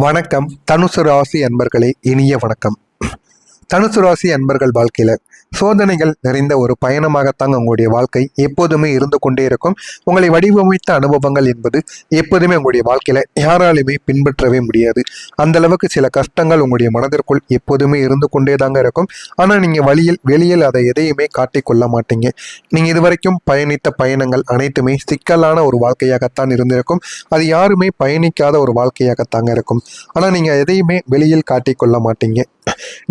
வணக்கம் தனுசு ராசி அன்பர்களே, இனிய வணக்கம். தனுசு ராசி அன்பர்கள் வாழ்க்கையில சோதனைகள் நிறைந்த ஒரு பயணமாகத்தாங்க உங்களுடைய வாழ்க்கை எப்போதுமே இருந்து கொண்டே இருக்கும். உங்களை வடிவமைத்த அனுபவங்கள் என்பது எப்போதுமே உங்களுடைய வாழ்க்கையில யாராலுமே பின்பற்றவே முடியாது. அந்த அளவுக்கு சில கஷ்டங்கள் உங்களுடைய மனதிற்குள் எப்போதுமே இருந்து கொண்டே தாங்க இருக்கும். ஆனா நீங்க வெளியில் அதை எதையுமே காட்டிக்கொள்ள மாட்டீங்க. நீங்க இதுவரைக்கும் பயணித்த பயணங்கள் அனைத்துமே சிக்கலான ஒரு வாழ்க்கையாகத்தான் இருந்திருக்கும். அது யாருமே பயணிக்காத ஒரு வாழ்க்கையாகத்தாங்க இருக்கும். ஆனா நீங்க எதையுமே வெளியில் காட்டிக்கொள்ள மாட்டீங்க.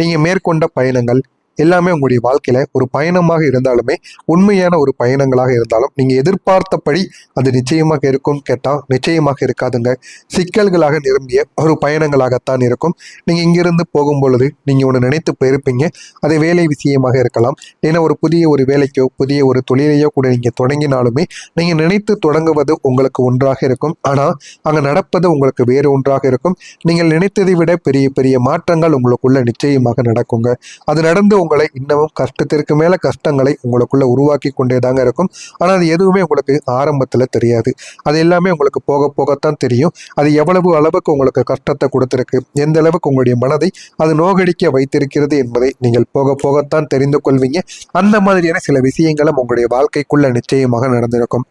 நீங்க மேற்கொண்ட பயணங்கள் எல்லாமே உங்களுடைய வாழ்க்கையில ஒரு பயணமாக இருந்தாலுமே, உண்மையான ஒரு பயணங்களாக இருந்தாலும் நீங்க எதிர்பார்த்தபடி அது நிச்சயமாக இருக்கும் கேட்டா நிச்சயமாக இருக்காதுங்க. சிக்கல்களாக நிரம்பிய ஒரு பயணங்களாகத்தான் இருக்கும். நீங்க இங்கிருந்து போகும் பொழுது நீங்க ஒன்று நினைத்து போயிருப்பீங்க. அது வேலை விஷயமாக இருக்கலாம், ஏன்னா ஒரு புதிய ஒரு வேலைக்கோ புதிய ஒரு தொழிலையோ கூட நீங்க தொடங்கினாலுமே நீங்க நினைத்து தொடங்குவது உங்களுக்கு ஒன்றாக இருக்கும். ஆனா அங்க நடப்பது உங்களுக்கு வேறு ஒன்றாக இருக்கும். நீங்கள் நினைத்ததை விட பெரிய பெரிய மாற்றங்கள் உங்களுக்குள்ள நிச்சயமாக நடக்குங்க. அது நடந்து உங்களை இன்னமும் கஷ்டத்திற்கு மேல கஷ்டங்களை உங்களுக்குள்ள உருவாக்கி கொண்டே தாங்க இருக்கும். ஆனா அது எதுவுமே உங்களுக்கு ஆரம்பத்துல தெரியாது. அது எல்லாமே உங்களுக்கு போக போகத்தான் தெரியும். அது எவ்வளவு அளவுக்கு உங்களுக்கு கஷ்டத்தை கொடுத்திருக்கு, எந்த அளவுக்கு உங்களுடைய மனதை அது நோகடிக்க வைத்திருக்கிறது என்பதை நீங்கள் போக போகத்தான் தெரிந்து கொள்வீங்க. அந்த மாதிரியான சில விஷயங்களும் உங்களுடைய வாழ்க்கைக்குள்ள நிச்சயமாக நடந்திருக்கும்.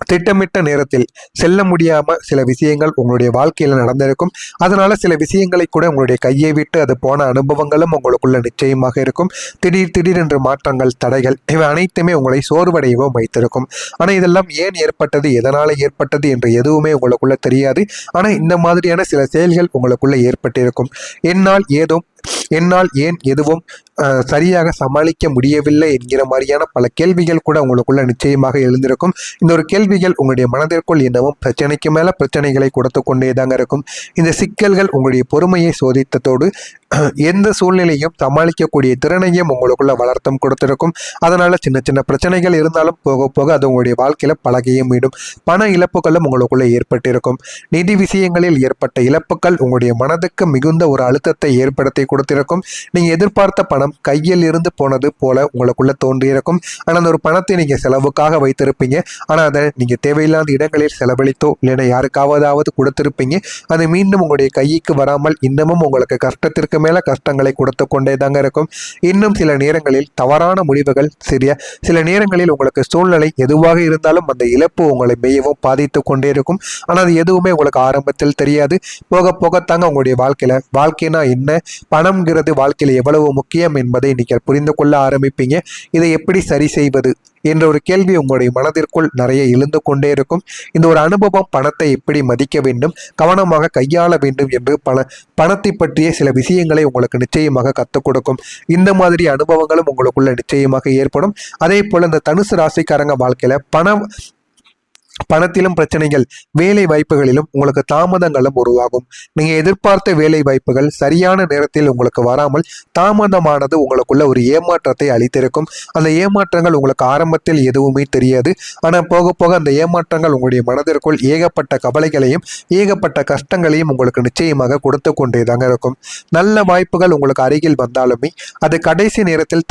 திட்டமிட்ட நேரத்தில் செல்ல முடியாம சில விஷயங்கள் உங்களுடைய வாழ்க்கையில நடந்திருக்கும். அதனால சில விஷயங்களை கூட உங்களுடைய கையை விட்டு அது போன அனுபவங்களும் உங்களுக்குள்ள நிச்சயமாக இருக்கும். திடீரென்று மாற்றங்கள், தடைகள் இவை அனைத்துமே உங்களை சோர்வடையவும் வைத்திருக்கும். ஆனா இதெல்லாம் ஏன் ஏற்பட்டது, எதனால ஏற்பட்டது என்று எதுவுமே உங்களுக்குள்ள தெரியாது. ஆனா இந்த மாதிரியான சில செயல்கள் உங்களுக்குள்ள ஏற்பட்டிருக்கும். என்னால் ஏன் எதுவும் சரியாக சமாளிக்க முடியவில்லை என்கிற மாதிரியான பல கேள்விகள் கூட உங்களுக்குள்ள நிச்சயமாக எழுந்திருக்கும். இந்த ஒரு கேள்விகள் உங்களுடைய மனதிற்குள் இன்னமும் பிரச்சனைக்கு மேல பிரச்சனைகளை கொடுத்து கொண்டேதாங்க இருக்கும். இந்த சிக்கல்கள் உங்களுடைய பொறுமையை சோதித்ததோடு எந்த சூழ்நிலையும் சமாளிக்கக்கூடிய திறனையும் உங்களுக்குள்ள வளர்த்தம் கொடுத்திருக்கும். அதனால சின்ன சின்ன பிரச்சனைகள் இருந்தாலும் போக போக அது உங்களுடைய வாழ்க்கையில பழகையும் மீண்டும் பண இழப்புகளும் உங்களுக்குள்ள ஏற்பட்டிருக்கும். நிதி விஷயங்களில் ஏற்பட்ட இழப்புகள் உங்களுடைய மனதுக்கு மிகுந்த ஒரு அழுத்தத்தை ஏற்படுத்தி கொடுத்திருக்கும். நீங்க எதிர்பார்த்த பணம் கையில் இருந்து போனது போல உங்களுக்குள்ள தோன்றியிருக்கும். ஆனா அந்த ஒரு பணத்தை நீங்க செலவுக்காக வைத்திருப்பீங்க. ஆனா அதை நீங்க தேவையில்லாத இடங்களில் செலவழித்தோ இல்லைன்னா யாருக்காவதாவது கொடுத்திருப்பீங்க. அது மீண்டும் உங்களுடைய கைக்கு வராமல் இன்னமும் உங்களுக்கு கஷ்டத்திற்கு மேல கஷ்டங்களை கொடுத்து கொண்டே தாங்க இருக்கும். இன்னும் சில நேரங்களில் தவறான முடிவுகள், சில நேரங்களில் உங்களுக்கு சூழ்நிலை எதுவாக இருந்தாலும் அந்த இழப்பு உங்களை மெய்யவும் பாதித்து கொண்டே இருக்கும். ஆனா அது எதுவுமே உங்களுக்கு ஆரம்பத்தில் தெரியாது. போக போகத்தாங்க உங்களுடைய வாழ்க்கைனா என்ன, பணம்ங்கிறது வாழ்க்கையில எவ்வளவு முக்கியம் என்பதை நீங்கள் புரிந்து கொள்ள ஆரம்பிப்பீங்க. இதை எப்படி சரி செய்வது என்ற ஒரு கேள்வி உங்களுடைய மனதிற்குள் நிறைய எழுந்து கொண்டே இருக்கும். இந்த ஒரு அனுபவம் பணத்தை எப்படி மதிக்க வேண்டும், கவனமாக கையாள வேண்டும் என்று பணத்தை பற்றிய சில விஷயங்களை உங்களுக்கு நிச்சயமாக கற்றுக் கொடுக்கும். இந்த மாதிரி அனுபவங்களும் உங்களுக்குள்ள நிச்சயமாக ஏற்படும். அதே போல இந்த தனுசு ராசிக்காரங்க வாழ்க்கையில பணத்திலும் பிரச்சனைகள், வேலை வாய்ப்புகளிலும் உங்களுக்கு தாமதங்களும் உருவாகும். நீங்க எதிர்பார்த்த வேலை வாய்ப்புகள் சரியான நேரத்தில் உங்களுக்கு வராமல் தாமதமானது உங்களுக்குள்ள ஒரு ஏமாற்றத்தை அளித்திருக்கும். அந்த ஏமாற்றங்கள் உங்களுக்கு ஆரம்பத்தில் எதுவுமே தெரியாது. ஆனா போக போக அந்த ஏமாற்றங்கள் உங்களுடைய மனதிற்குள் ஏகப்பட்ட கவலைகளையும் ஏகப்பட்ட கஷ்டங்களையும் உங்களுக்கு நிச்சயமாக கொடுத்து கொண்டேதாங்க இருக்கும். நல்ல வாய்ப்புகள் உங்களுக்கு அருகில் வந்தாலுமே அது கடைசி நேரத்தில்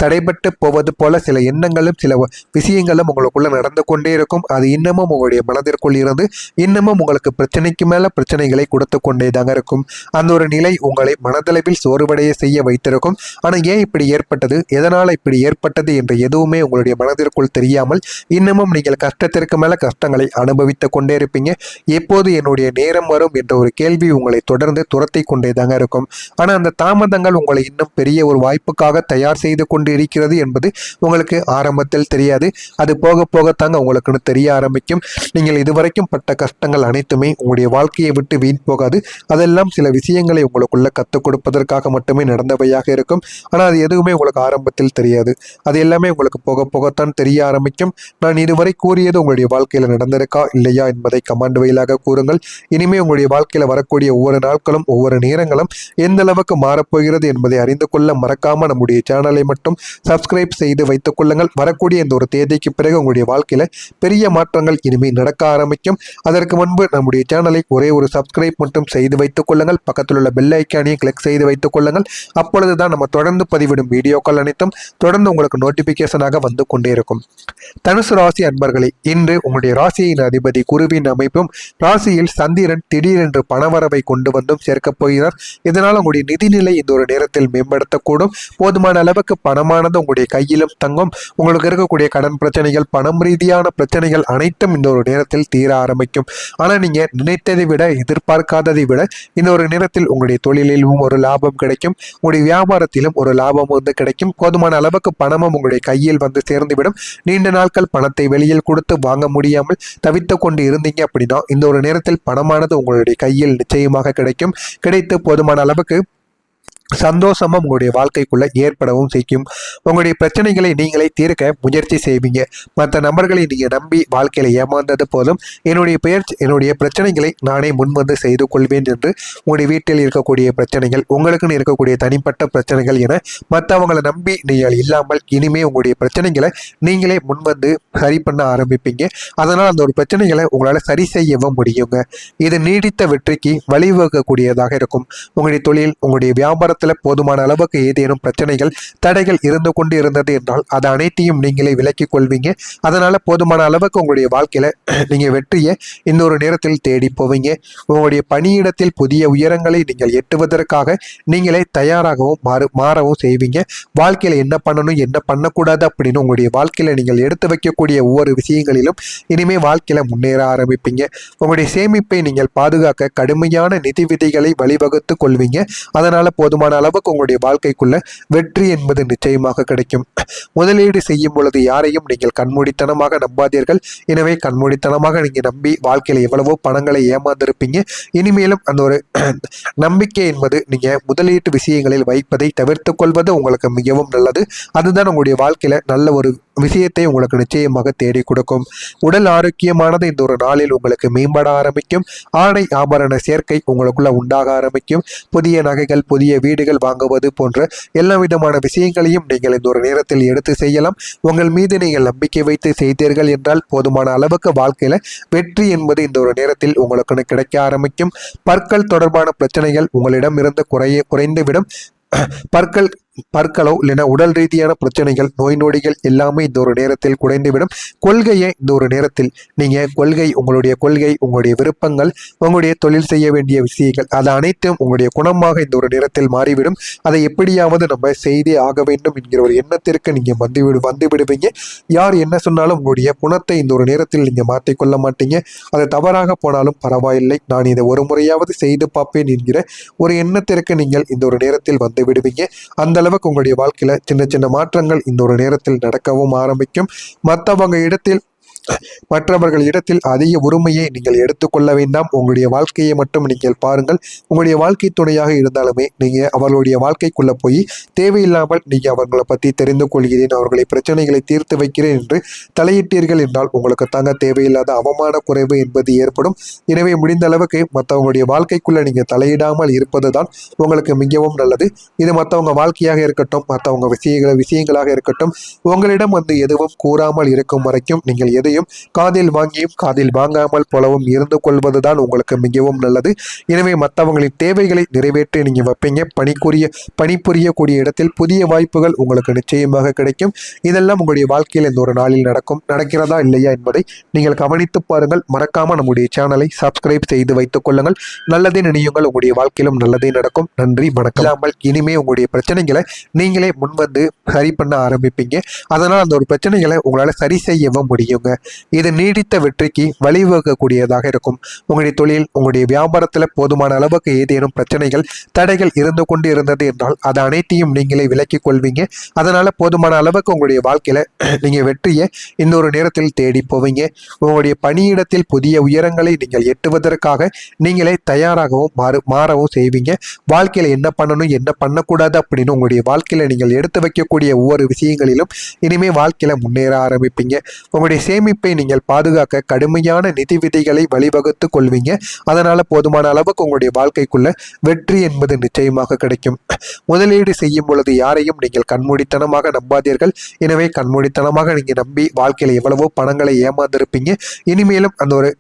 தடைபட்டு போவது போல சில எண்ணங்களும் சில விஷயங்களும் உங்களுக்குள்ள நடந்து கொண்டே இருக்கும். அது இன்னமும் உங்களுடைய மனதிற்குள் இருந்து இன்னமும் உங்களுக்கு பிரச்சனைக்கு மேல பிரச்சனைகளை கொடுத்து கொண்டேதாங்க இருக்கும். அந்த ஒரு நிலை உங்களை மனதளவில் சோர்வடைய செய்ய வைத்திருக்கும். ஆனா ஏன் இப்படி ஏற்பட்டது, எதனால இப்படி ஏற்பட்டது என்று எதுவுமே உங்களுடைய மனதிற்குள் தெரியாமல் இன்னமும் நீங்கள் கஷ்டத்திற்கு மேல கஷ்டங்களை அனுபவித்துக் கொண்டே இருப்பீங்க. எப்போது என்னுடைய நேரம் வரும் என்ற ஒரு கேள்வி உங்களை தொடர்ந்து துரத்தி கொண்டேதாங்க இருக்கும். ஆனா அந்த தாமதங்கள் உங்களை இன்னும் பெரிய ஒரு வாய்ப்புக்காக தயார் செய்து கொண்டு இருக்கிறது என்பது உங்களுக்கு ஆரம்பத்தில் தெரியாது. அது போக போகத்தாங்க உங்களுக்கு தெரிய ஆரம்பிக்கும். நீங்கள் இதுவரைக்கும் பட்ட கஷ்டங்கள் அனைத்துமே உங்களுடைய வாழ்க்கையை விட்டு வீண் போகாது. அதெல்லாம் சில விஷயங்களை உங்களுக்குள்ள கற்றுக் கொடுப்பதற்காக மட்டுமே நடந்தவையாக இருக்கும். ஆனால் அது எதுவுமே உங்களுக்கு ஆரம்பத்தில் தெரியாது. அது எல்லாமே உங்களுக்கு போக போகத்தான் தெரிய ஆரம்பிக்கும். நான் இதுவரை கூறியது உங்களுடைய வாழ்க்கையில நடந்திருக்கா இல்லையா என்பதை கமெண்ட் வழியாக கூறுங்கள். இனிமே உங்களுடைய வாழ்க்கையில வரக்கூடிய ஒவ்வொரு நாட்களும் ஒவ்வொரு நேரங்களும் எந்த அளவுக்கு மாறப்போகிறது என்பதை அறிந்து கொள்ள மறக்காம நம்முடைய சேனலை மட்டும் சப்ஸ்கிரைப் செய்து வைத்துக் கொள்ளுங்கள். வரக்கூடிய இந்த ஒரு தேதிக்கு பிறகு உங்களுடைய வாழ்க்கையில பெரிய புதிய மாற்றங்கள் இனிமேல் நடக்க ஆரம்பிக்கும். அதற்கு முன்பு நம்முடைய சேனலை ஒரே ஒரு சப்ஸ்கிரைப் மட்டும் செய்து வைத்துக் கொள்ளுங்கள். பக்கத்தில் உள்ள பெல் ஐக்கானையும் கிளிக் செய்து வைத்துக் கொள்ளுங்கள். அப்பொழுதுதான் நம்ம தொடர்ந்து பதிவிடும் வீடியோக்கள் அனைத்தும் தொடர்ந்து உங்களுக்கு நோட்டிபிகேஷனாக வந்து கொண்டே இருக்கும். தனுசு ராசி அன்பர்களே, இன்று உங்களுடைய ராசியின் அதிபதி குருவின் அமைப்பும் ராசியில் சந்திரன் திடீரென்று பணவரவை கொண்டு வந்தும் சேர்க்கப் போகிறார். இதனால் உங்களுடைய நிதிநிலை இந்த ஒரு நேரத்தில் மேம்படுத்தக்கூடும். போதுமான அளவுக்கு பணமானது உங்களுடைய கையிலும் தங்கும். உங்களுக்கு இருக்கக்கூடிய கடன் பிரச்சனைகள், பணம் ரீதியான பிரச்சனைகள் அனைத்தும் இந்த ஒரு நேரத்தில் தீர ஆரம்பிக்கும். ஆனா நீங்க நினைத்ததை விட, எதிர்பார்க்காததை விட இந்த ஒரு நேரத்தில் உங்களுடைய தொழிலிலும் ஒரு லாபம் கிடைக்கும். உங்களுடைய வியாபாரத்திலும் ஒரு லாபம் வந்து கிடைக்கும். போதுமான அளவுக்கு பணமும் உங்களுடைய கையில் வந்து சேர்ந்துவிடும். நீண்ட நாட்கள் பணத்தை வெளியில் கொடுத்து வாங்க முடியாமல் தவித்து கொண்டு இருந்தீங்க அப்படின்னா இந்த ஒரு நேரத்தில் பணமானது உங்களுடைய கையில் நிச்சயமாக கிடைக்கும். கிடைத்து போதுமான அளவுக்கு சந்தோஷமா உங்களுடைய வாழ்க்கைக்குள்ள ஏற்படவும் செய்யும். உங்களுடைய பிரச்சனைகளை நீங்களே தீர்க்க முயற்சி செய்வீங்க. மற்ற நபர்களை நீங்க நம்பி வாழ்க்கையில ஏமாந்தது போதும், என்னுடைய பிரச்சனைகளை நானே முன்வந்து செய்து கொள்வேன் என்று உங்களுடைய வீட்டில் இருக்கக்கூடிய பிரச்சனைகள், உங்களுக்குன்னு இருக்கக்கூடிய தனிப்பட்ட பிரச்சனைகள் என மற்றவங்களை நம்பி நீங்கள் இல்லாமல் இனிமே உங்களுடைய பிரச்சனைகளை நீங்களே முன்வந்து சரி பண்ண ஆரம்பிப்பீங்க. அதனால் அந்த ஒரு பிரச்சனைகளை உங்களால் சரி செய்யவும் முடியுங்க. இது நீடித்த வெற்றிக்கு வழிவகுக்கக்கூடியதாக இருக்கும். உங்களுடைய தொழில், உங்களுடைய வியாபாரத்தில் போதுமான அளவுக்கு ஏதேனும் பிரச்சனைகள், தடைகள் இருந்து கொண்டு இருந்தது என்றால் அது அனைத்தையும் நீங்களே விலக்கிக் கொள்வீங்க. அதனால போதுமான அளவுக்கு உங்களுடைய வாழ்க்கையில நீங்க வெற்றியை இந்த ஒரு நேரத்தில் தேடி போவீங்க. உங்களுடைய பணியிடத்தில் புதிய உயரங்களை நீங்கள் எட்டுவதற்காக நீங்களே தயாராகவும் மாறவும் செய்வீங்க. வாழ்க்கையில என்ன பண்ணணும், என்ன பண்ணக்கூடாது அப்படின்னு உங்களுடைய வாழ்க்கையில நீங்கள் எடுத்து வைக்கக்கூடிய ஒவ்வொரு விஷயங்களிலும் இனிமே வாழ்க்கையில முன்னேற ஆரம்பிப்பீங்க. உங்களுடைய சேமிப்பை நீங்கள் பாதுகாக்க கடுமையான நிதி விதிகளை வழிவகுத்து கொள்வீங்க. அதனால போதுமான அளவுக்கு உங்களுடைய வாழ்க்கைக்குள்ள வெற்றி என்பது நிச்சயமாக கிடைக்கும். முதலீடு செய்யும் பொழுது யாரையும் நீங்கள் கண்மூடித்தனமாக நம்பாதீர்கள். எனவே கண்மூடித்தனமாக நீங்க நம்பி வாழ்க்கையில எவ்வளவோ பணங்களை ஏமாந்திருப்பீங்க. இனிமேலும் அந்த ஒரு நம்பிக்கை என்பது நீங்க முதலீட்டு விஷயங்களில் வைப்பதை தவிர்த்து கொள்வது உங்களுக்கு மிகவும் நல்லது. அதுதான் உங்களுடைய வாழ்க்கையில நல்ல ஒரு விஷயத்தை உங்களுக்கு நிச்சயமாக தேடி கொடுக்கும். உடல் ஆரோக்கியமானது இந்த ஒரு நாளில் உங்களுக்கு மேம்பட ஆரம்பிக்கும். ஆடை ஆபரண சேர்க்கை உங்களுக்குள்ள உண்டாக ஆரம்பிக்கும். புதிய நகைகள், புதிய வீடுகள் வாங்குவது போன்ற எல்லா விதமான விஷயங்களையும் நீங்கள் இந்த ஒரு நேரத்தில் எடுத்து செய்யலாம். உங்கள் மீது நீங்கள் நம்பிக்கை வைத்து செய்தீர்கள் என்றால் போதுமான அளவுக்கு வாழ்க்கையில வெற்றி என்பது இந்த ஒரு நேரத்தில் உங்களுக்கு கிடைக்க ஆரம்பிக்கும். பற்கள் தொடர்பான பிரச்சனைகள் உங்களிடம் இருந்து குறைந்துவிடும். பற்களோ இல்லைன்னா உடல் ரீதியான பிரச்சனைகள், நோய் நொடிகள் எல்லாமே இந்த ஒரு நேரத்தில் குறைந்துவிடும். கொள்கையை இந்த ஒரு நேரத்தில் உங்களுடைய கொள்கை, உங்களுடைய விருப்பங்கள், உங்களுடைய தொழில் செய்ய வேண்டிய விஷயங்கள் அது அனைத்தும் உங்களுடைய குணமாக இந்த ஒரு நேரத்தில் மாறிவிடும். அதை எப்படியாவது நம்ம செய்தே ஆக வேண்டும் என்கிற ஒரு எண்ணத்திற்கு நீங்க வந்து விடுவீங்க. யார் என்ன சொன்னாலும் உங்களுடைய குணத்தை இந்த ஒரு நேரத்தில் நீங்க மாற்றிக்கொள்ள மாட்டீங்க. அது தவறாக போனாலும் பரவாயில்லை, நான் இதை ஒரு முறையாவது செய்து பார்ப்பேன் என்கிற ஒரு எண்ணத்திற்கு நீங்கள் இந்த ஒரு நேரத்தில் வந்து விடுவீங்க. அந்த அளவுக்கு உங்களுடைய வாழ்க்கையில சின்ன சின்ன மாற்றங்கள் இந்த ஒரு நேரத்தில் நடக்கவும் ஆரம்பிக்கும். மற்றவர்கள் இடத்தில் அதிக உரிமையை நீங்கள் எடுத்துக்கொள்ள வேண்டாம். உங்களுடைய வாழ்க்கையை மட்டும் நீங்கள் பாருங்கள். உங்களுடைய வாழ்க்கை துணையாக இருந்தாலுமே நீங்க அவர்களுடைய வாழ்க்கைக்குள்ள போய் தேவையில்லாமல் நீங்க அவர்களை பற்றி தெரிந்து கொள்கிறேன், அவர்களை பிரச்சனைகளை தீர்த்து வைக்கிறேன் என்று தலையிட்டீர்கள் என்றால் உங்களுக்கு தாங்க தேவையில்லாத அவமான குறைவு என்பது ஏற்படும். எனவே முடிந்த அளவுக்கு மற்றவங்களுடைய வாழ்க்கைக்குள்ள நீங்க தலையிடாமல் இருப்பதுதான் உங்களுக்கு மிகவும் நல்லது. இது மற்றவங்க வாழ்க்கையாக இருக்கட்டும், மற்றவங்க விஷயங்களாக இருக்கட்டும், உங்களிடம் வந்து எதுவும் கூறாமல் இருக்கும் வரைக்கும் நீங்கள் எதையும் காதில் வாங்கியும் காதில் வாங்காமல் போலவும் இருந்து கொள்வதுதான் உங்களுக்கு மிகவும் நல்லது. எனவே மற்றவங்களின் தேவைகளை நிறைவேற்றி நீங்க வைப்பீங்க. பணிபுரியக்கூடிய இடத்தில் புதிய வாய்ப்புகள் உங்களுக்கு நிச்சயமாக கிடைக்கும். இதெல்லாம் உங்களுடைய வாழ்க்கையில் இந்த ஒரு நாளில் நடக்கிறதா இல்லையா என்பதை நீங்கள் கவனித்து பாருங்கள். மறக்காம நம்முடைய சேனலை சப்ஸ்கிரைப் செய்து வைத்துக் கொள்ளுங்கள். நல்லதே நினையுங்கள், உங்களுடைய வாழ்க்கையிலும் நல்லதே நடக்கும். நன்றி, வணக்கம். இல்லாமல் இனிமே உங்களுடைய பிரச்சனைகளை நீங்களே முன்வந்து சரி பண்ண ஆரம்பிப்பீங்க. அதனால் அந்த ஒரு பிரச்சனைகளை உங்களால சரி செய்யவும் முடியுங்க. இது நீடித்த வெற்றிக்கு வழிவகுக்கக்கூடியதாக இருக்கும். உங்களுடைய தொழில், உங்களுடைய வியாபாரத்தில் போதுமான அளவுக்கு ஏதேனும் பிரச்சனைகள், தடைகள் இருந்து கொண்டு இருந்தது என்றால் அது அனைத்தையும் நீங்களே விலக்கிக் கொள்வீங்க. அதனால போதுமான அளவுக்கு உங்களுடைய வாழ்க்கையில நீங்க வெற்றியை இந்த ஒரு நேரத்தில் தேடி போவீங்க. உங்களுடைய பணியிடத்தில் புதிய உயரங்களை நீங்கள் எட்டுவதற்காக நீங்களே தயாராகவும் மாறவும் செய்வீங்க. வாழ்க்கையில என்ன பண்ணணும், என்ன பண்ணக்கூடாது அப்படின்னு உங்களுடைய வாழ்க்கையில நீங்கள் எடுத்து வைக்கக்கூடிய ஒவ்வொரு விஷயங்களிலும் இனிமே வாழ்க்கையில முன்னேற ஆரம்பிப்பீங்க. உங்களுடைய சேமிப்பை நீங்கள் பாதுகாக்க கடுமையான நிதி விதிகளை வழிவகுத்து கொள்வீங்க. அதனால போதுமான அளவுக்கு உங்களுடைய வாழ்க்கைக்குள்ள வெற்றி என்பது நிச்சயமாக கிடைக்கும். முதலீடு செய்யும் பொழுது யாரையும் நீங்கள் கண்மூடித்தனமாக நம்பாதீர்கள். எனவே கண்மூடித்தனமாக நீங்க நம்பி வாழ்க்கையில எவ்வளவோ பணங்களை ஏமாந்திருப்பீங்க. இனிமேலும் அந்த ஒரு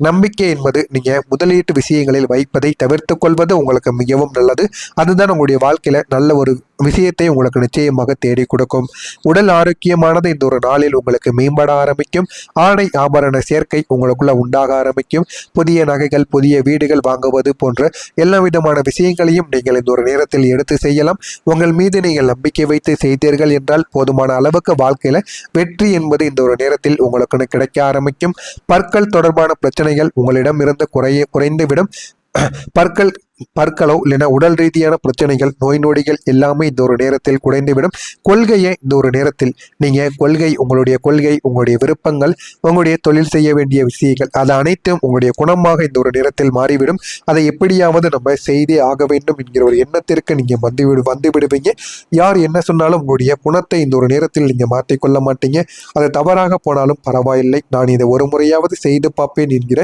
நம்பிக்கை என்பது நீங்க முதலீட்டு விஷயங்களில் வைப்பதை தவிர்த்து கொள்வது உங்களுக்கு மிகவும் நல்லது. அதுதான் உங்களுடைய வாழ்க்கையில நல்ல ஒரு விஷயத்தை உங்களுக்கு நிச்சயமாக தேடி கொடுக்கும். உடல் ஆரோக்கியமானது இந்த ஒரு நாளில் உங்களுக்கு மேம்பட ஆரம்பிக்கும். ஆடை ஆபரண சேர்க்கை உங்களுக்குள்ள உண்டாக ஆரம்பிக்கும். புதிய நகைகள், புதிய வீடுகள் வாங்குவது போன்ற எல்லா விதமான விஷயங்களையும் நீங்கள் இந்த ஒரு நேரத்தில் எடுத்து செய்யலாம். உங்கள் மீது நீங்கள் நம்பிக்கை வைத்து செய்தீர்கள் என்றால் போதுமான அளவுக்கு வாழ்க்கையில வெற்றி என்பது இந்த ஒரு நேரத்தில் உங்களுக்கு கிடைக்க ஆரம்பிக்கும். பற்கள் தொடர்பான பிரச்சனைகள் உங்களிடம் இருந்து குறைந்துவிடும். பற்களோ இல்லைன்னா உடல் ரீதியான பிரச்சனைகள், நோய் நொடிகள் எல்லாமே இந்த ஒரு நேரத்தில் குறைந்துவிடும். கொள்கையை இந்த ஒரு நேரத்தில் உங்களுடைய கொள்கை, உங்களுடைய விருப்பங்கள், உங்களுடைய தொழில் செய்ய வேண்டிய விஷயங்கள் அது அனைத்தும் உங்களுடைய குணமாக இந்த ஒரு நேரத்தில் மாறிவிடும். அதை எப்படியாவது நம்ம செய்தே ஆக வேண்டும் என்கிற ஒரு எண்ணத்திற்கு நீங்க வந்து விடுவீங்க. யார் என்ன சொன்னாலும் உங்களுடைய குணத்தை இந்த ஒரு நேரத்தில் நீங்க மாற்றிக்கொள்ள மாட்டீங்க. அது தவறாக போனாலும் பரவாயில்லை, நான் இதை ஒரு முறையாவது செய்து பார்ப்பேன் என்கிற